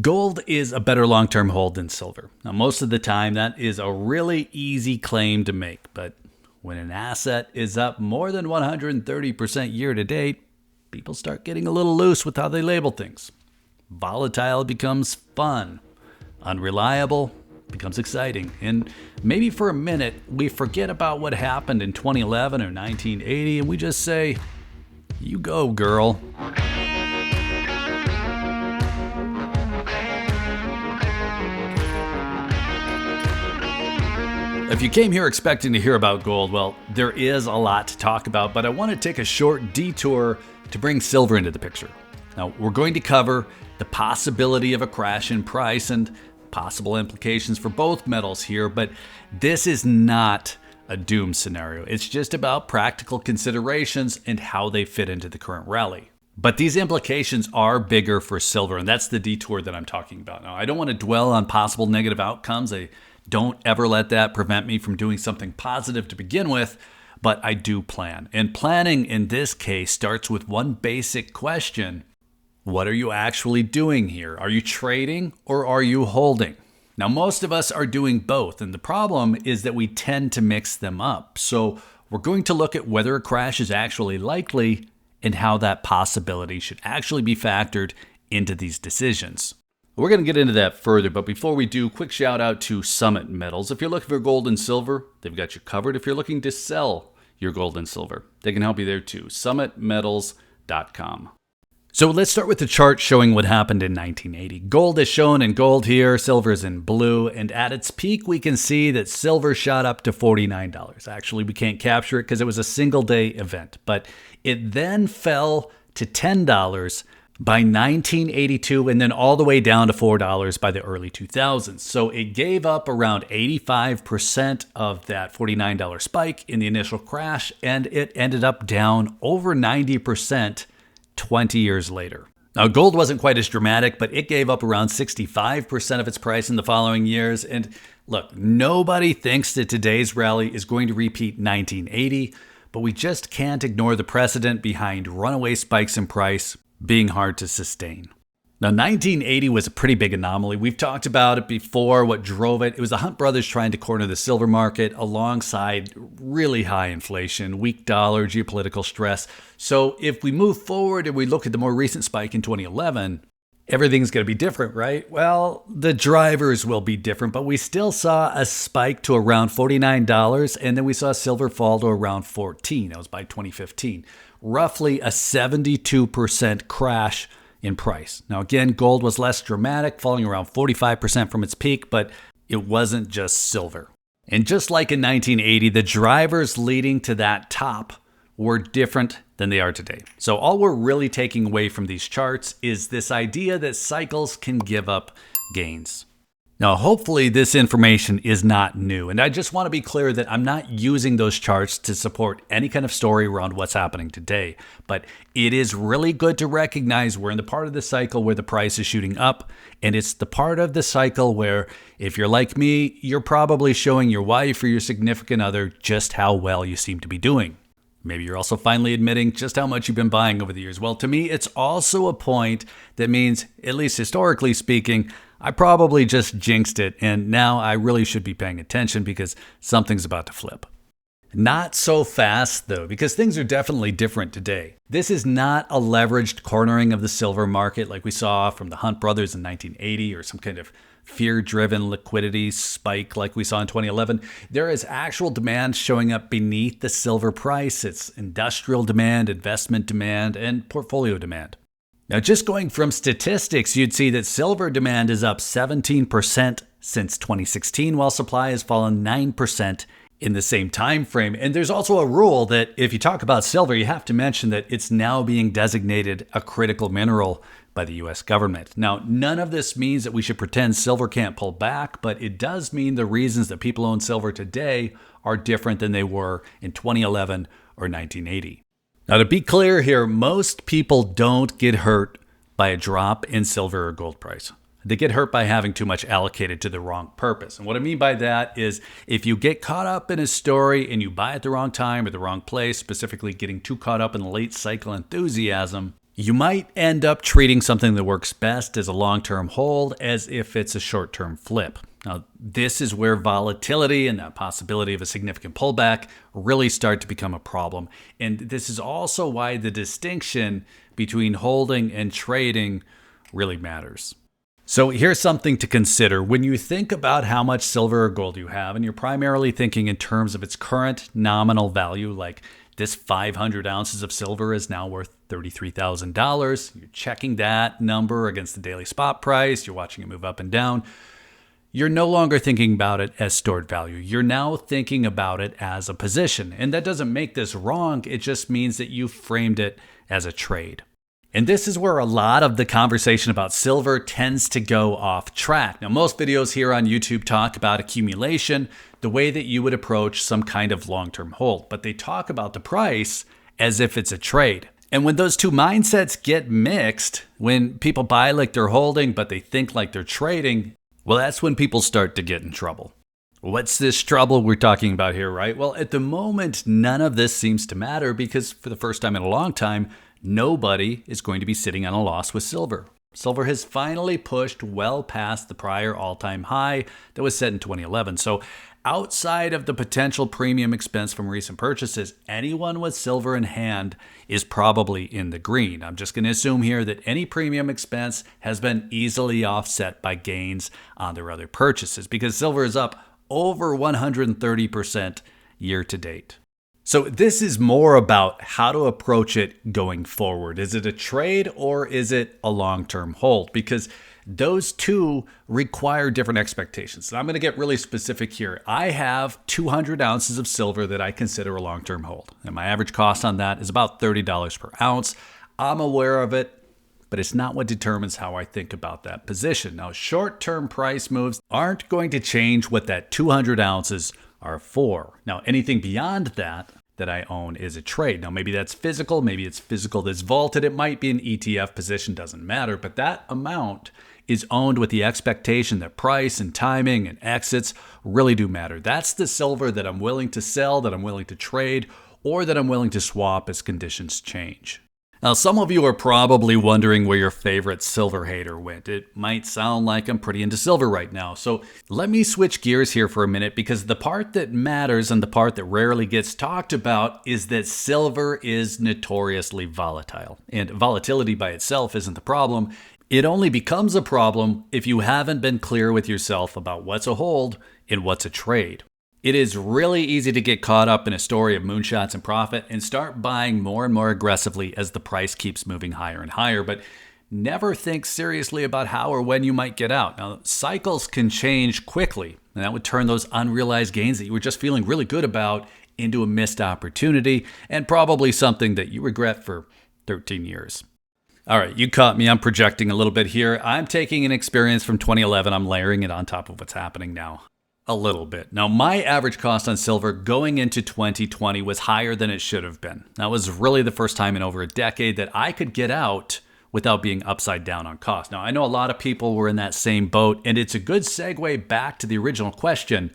Gold is a better long-term hold than silver. Now, most of the time, that is a really easy claim to make, but when an asset is up more than 130% year to date, people start getting a little loose with how they label things. Volatile becomes fun. Unreliable becomes exciting. And maybe for a minute, we forget about what happened in 2011 or 1980, and we just say, "You go, girl." If you came here expecting to hear about gold, well, there is a lot to talk about, but I want to take a short detour to bring silver into the picture. Now, we're going to cover the possibility of a crash in price and possible implications for both metals here, but this is not a doom scenario. It's just about practical considerations and how they fit into the current rally. But these implications are bigger for silver, and that's the detour that I'm talking about. Now, I don't want to dwell on possible negative outcomes. I don't ever let that prevent me from doing something positive to begin with, but I do plan. And planning in this case starts with one basic question. What are you actually doing here? Are you trading or are you holding? Now, most of us are doing both, and the problem is that we tend to mix them up. So we're going to look at whether a crash is actually likely and how that possibility should actually be factored into these decisions. We're going to get into that further, but before we do, quick shout out to Summit Metals. If you're looking for gold and silver, they've got you covered. If you're looking to sell your gold and silver, they can help you there too. SummitMetals.com. So let's start with the chart showing what happened in 1980. Gold is shown in gold here, silver is in blue, and at its peak we can see that silver shot up to $49. Actually, we can't capture it because it was a single day event, but it then fell to $10 by 1982 and then all the way down to $4 by the early 2000s. So it gave up around 85% of that $49 spike in the initial crash, and it ended up down over 90% 20 years later. Now, gold wasn't quite as dramatic, but it gave up around 65% of its price in the following years. And look, nobody thinks that today's rally is going to repeat 1980, but we just can't ignore the precedent behind runaway spikes in price being hard to sustain. Now, 1980 was a pretty big anomaly. We've talked about it before, what drove it. It was the Hunt brothers trying to corner the silver market alongside really high inflation, weak dollar, geopolitical stress. So if we move forward and we look at the more recent spike in 2011, everything's going to be different, right? Well, the drivers will be different, but we still saw a spike to around $49, and then we saw silver fall to around $14. That was by 2015. Roughly a 72% crash in price. Now, again, gold was less dramatic, falling around 45% from its peak, but it wasn't just silver. And just like in 1980, the drivers leading to that top were different than they are today. So all we're really taking away from these charts is this idea that cycles can give up gains. Now, hopefully this information is not new, and I just want to be clear that I'm not using those charts to support any kind of story around what's happening today, but it is really good to recognize we're in the part of the cycle where the price is shooting up, and it's the part of the cycle where, if you're like me, you're probably showing your wife or your significant other just how well you seem to be doing. Maybe you're also finally admitting just how much you've been buying over the years. Well, to me, it's also a point that means, at least historically speaking, I probably just jinxed it, and now I really should be paying attention because something's about to flip. Not so fast, though, because things are definitely different today. This is not a leveraged cornering of the silver market like we saw from the Hunt brothers in 1980 or some kind of fear-driven liquidity spike like we saw in 2011. There is actual demand showing up beneath the silver price. It's industrial demand, investment demand, and portfolio demand. Now, just going from statistics, you'd see that silver demand is up 17% since 2016, while supply has fallen 9% in the same time frame. And there's also a rule that if you talk about silver, you have to mention that it's now being designated a critical mineral by the US government. Now, none of this means that we should pretend silver can't pull back, but it does mean the reasons that people own silver today are different than they were in 2011 or 1980. Now, to be clear here, most people don't get hurt by a drop in silver or gold price. They get hurt by having too much allocated to the wrong purpose. And what I mean by that is if you get caught up in a story and you buy at the wrong time or the wrong place, specifically getting too caught up in the late cycle enthusiasm, You might end up treating something that works best as a long-term hold as if it's a short-term flip. Now, this is where volatility and that possibility of a significant pullback really start to become a problem. And this is also why the distinction between holding and trading really matters. So here's something to consider. When you think about how much silver or gold you have, and you're primarily thinking in terms of its current nominal value, like this 500 ounces of silver is now worth $33,000. You're checking that number against the daily spot price. You're watching it move up and down. You're no longer thinking about it as stored value. You're now thinking about it as a position. And that doesn't make this wrong. It just means that you framed it as a trade. And this is where a lot of the conversation about silver tends to go off track. Now, most videos here on YouTube talk about accumulation, the way that you would approach some kind of long-term hold, but they talk about the price as if it's a trade. And when those two mindsets get mixed, when people buy like they're holding, but they think like they're trading, well, that's when people start to get in trouble. What's this trouble we're talking about here, right? Well, at the moment, none of this seems to matter because for the first time in a long time, nobody is going to be sitting on a loss with silver. Silver has finally pushed well past the prior all-time high that was set in 2011. So outside of the potential premium expense from recent purchases, anyone with silver in hand is probably in the green. I'm just going to assume here that any premium expense has been easily offset by gains on their other purchases because silver is up over 130% year to date. So this is more about how to approach it going forward. Is it a trade or is it a long-term hold? Because those two require different expectations. And I'm going to get really specific here. I have 200 ounces of silver that I consider a long-term hold. And my average cost on that is about $30 per ounce. I'm aware of it, but it's not what determines how I think about that position. Now, short-term price moves aren't going to change what that 200 ounces are for. Now, anything beyond that I own is a trade. Now, maybe that's physical, maybe it's physical that's vaulted, it might be an ETF position, doesn't matter, but that amount is owned with the expectation that price and timing and exits really do matter. That's the silver that I'm willing to sell, that I'm willing to trade, or that I'm willing to swap as conditions change. Now, some of you are probably wondering where your favorite silver hater went. It might sound like I'm pretty into silver right now. So let me switch gears here for a minute because the part that matters and the part that rarely gets talked about is that silver is notoriously volatile. And volatility by itself isn't the problem. It only becomes a problem if you haven't been clear with yourself about what's a hold and what's a trade. It is really easy to get caught up in a story of moonshots and profit and start buying more and more aggressively as the price keeps moving higher and higher, but never think seriously about how or when you might get out. Now, cycles can change quickly, and that would turn those unrealized gains that you were just feeling really good about into a missed opportunity and probably something that you regret for 13 years. All right, you caught me. I'm projecting a little bit here. I'm taking an experience from 2011. I'm layering it on top of what's happening now. A little bit. Now, my average cost on silver going into 2020 was higher than it should have been. That was really the first time in over a decade that I could get out without being upside down on cost. Now, I know a lot of people were in that same boat, and it's a good segue back to the original question.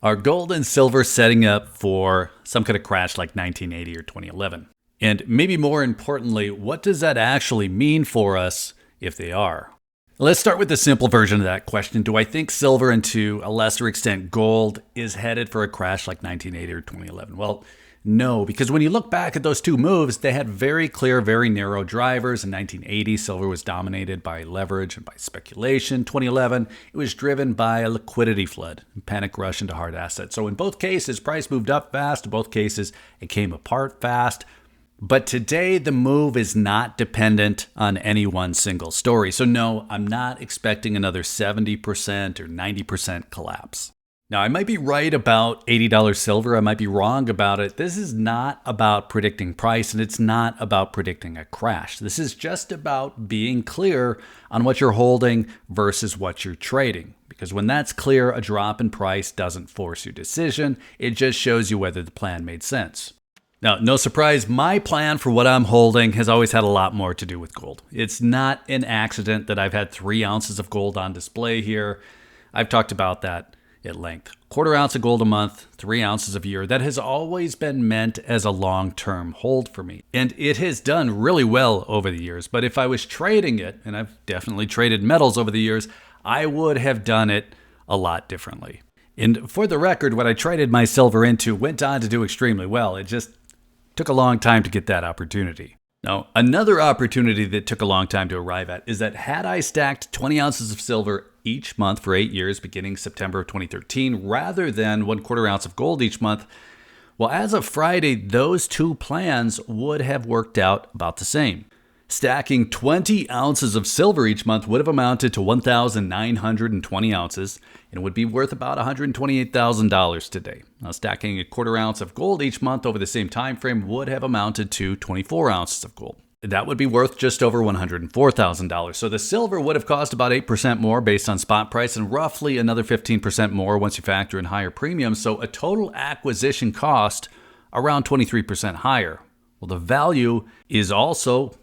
Are gold and silver setting up for some kind of crash like 1980 or 2011? And maybe more importantly, what does that actually mean for us if they are? Let's start with the simple version of that question. Do I think silver and to a lesser extent gold is headed for a crash like 1980 or 2011? Well, no, because when you look back at those two moves, they had very clear, very narrow drivers. In 1980, silver was dominated by leverage and by speculation. 2011, it was driven by a liquidity flood, panic rush into hard assets. So in both cases, price moved up fast. In both cases, it came apart fast. But today, the move is not dependent on any one single story. So no, I'm not expecting another 70% or 90% collapse. Now, I might be right about $80 silver. I might be wrong about it. This is not about predicting price, and it's not about predicting a crash. This is just about being clear on what you're holding versus what you're trading. Because when that's clear, a drop in price doesn't force your decision. It just shows you whether the plan made sense. Now, no surprise, my plan for what I'm holding has always had a lot more to do with gold. It's not an accident that I've had 3 ounces of gold on display here. I've talked about that at length. Quarter ounce of gold a month, 3 ounces a year. That has always been meant as a long-term hold for me. And it has done really well over the years. But if I was trading it, and I've definitely traded metals over the years, I would have done it a lot differently. And for the record, what I traded my silver into went on to do extremely well. It just took a long time to get that opportunity. Now, another opportunity that took a long time to arrive at is that had I stacked 20 ounces of silver each month for 8 years, beginning September of 2013, rather than 1/4 ounce of gold each month, well, as of Friday, those two plans would have worked out about the same. Stacking 20 ounces of silver each month would have amounted to 1,920 ounces and would be worth about $128,000 today. Now, stacking 1/4 ounce of gold each month over the same time frame would have amounted to 24 ounces of gold. That would be worth just over $104,000. So the silver would have cost about 8% more based on spot price and roughly another 15% more once you factor in higher premiums. So a total acquisition cost around 23% higher. Well, the value is also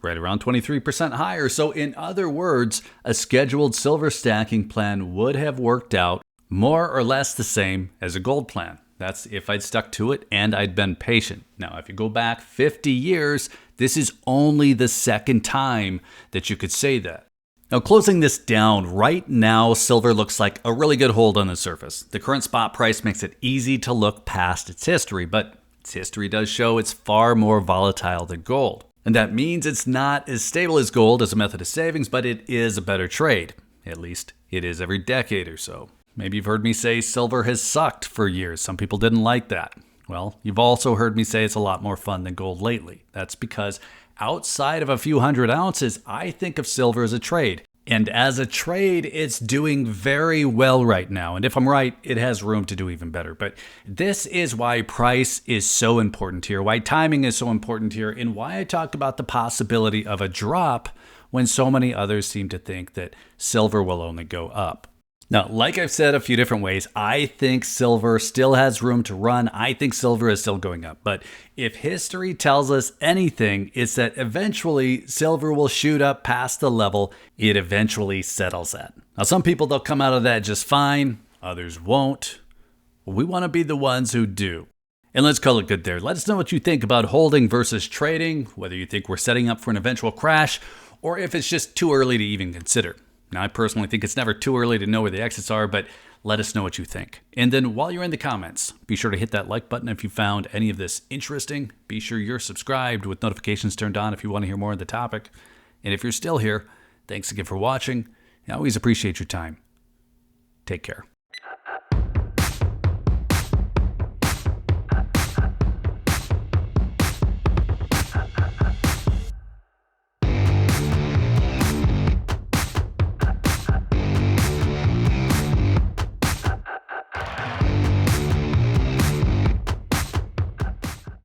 right around 23% higher. So in other words, a scheduled silver stacking plan would have worked out more or less the same as a gold plan. That's if I'd stuck to it and I'd been patient. Now, if you go back 50 years, this is only the second time that you could say that. Now, closing this down, right now, silver looks like a really good hold on the surface. The current spot price makes it easy to look past its history, but its history does show it's far more volatile than gold. And that means it's not as stable as gold as a method of savings, but it is a better trade. At least it is every decade or so. Maybe you've heard me say silver has sucked for years. Some people didn't like that. Well, you've also heard me say it's a lot more fun than gold lately. That's because outside of a few hundred ounces, I think of silver as a trade. And as a trade, it's doing very well right now. And if I'm right, it has room to do even better. But this is why price is so important here, why timing is so important here, and why I talk about the possibility of a drop when so many others seem to think that silver will only go up. Now, like I've said a few different ways, I think silver still has room to run. I think silver is still going up. But if history tells us anything, it's that eventually silver will shoot up past the level it eventually settles at. Now, some people, they'll come out of that just fine. Others won't. We want to be the ones who do. And let's call it good there. Let us know what you think about holding versus trading, whether you think we're setting up for an eventual crash, or if it's just too early to even consider. Now, I personally think it's never too early to know where the exits are, but let us know what you think. And then while you're in the comments, be sure to hit that like button if you found any of this interesting. Be sure you're subscribed with notifications turned on if you want to hear more on the topic. And if you're still here, thanks again for watching. I always appreciate your time. Take care.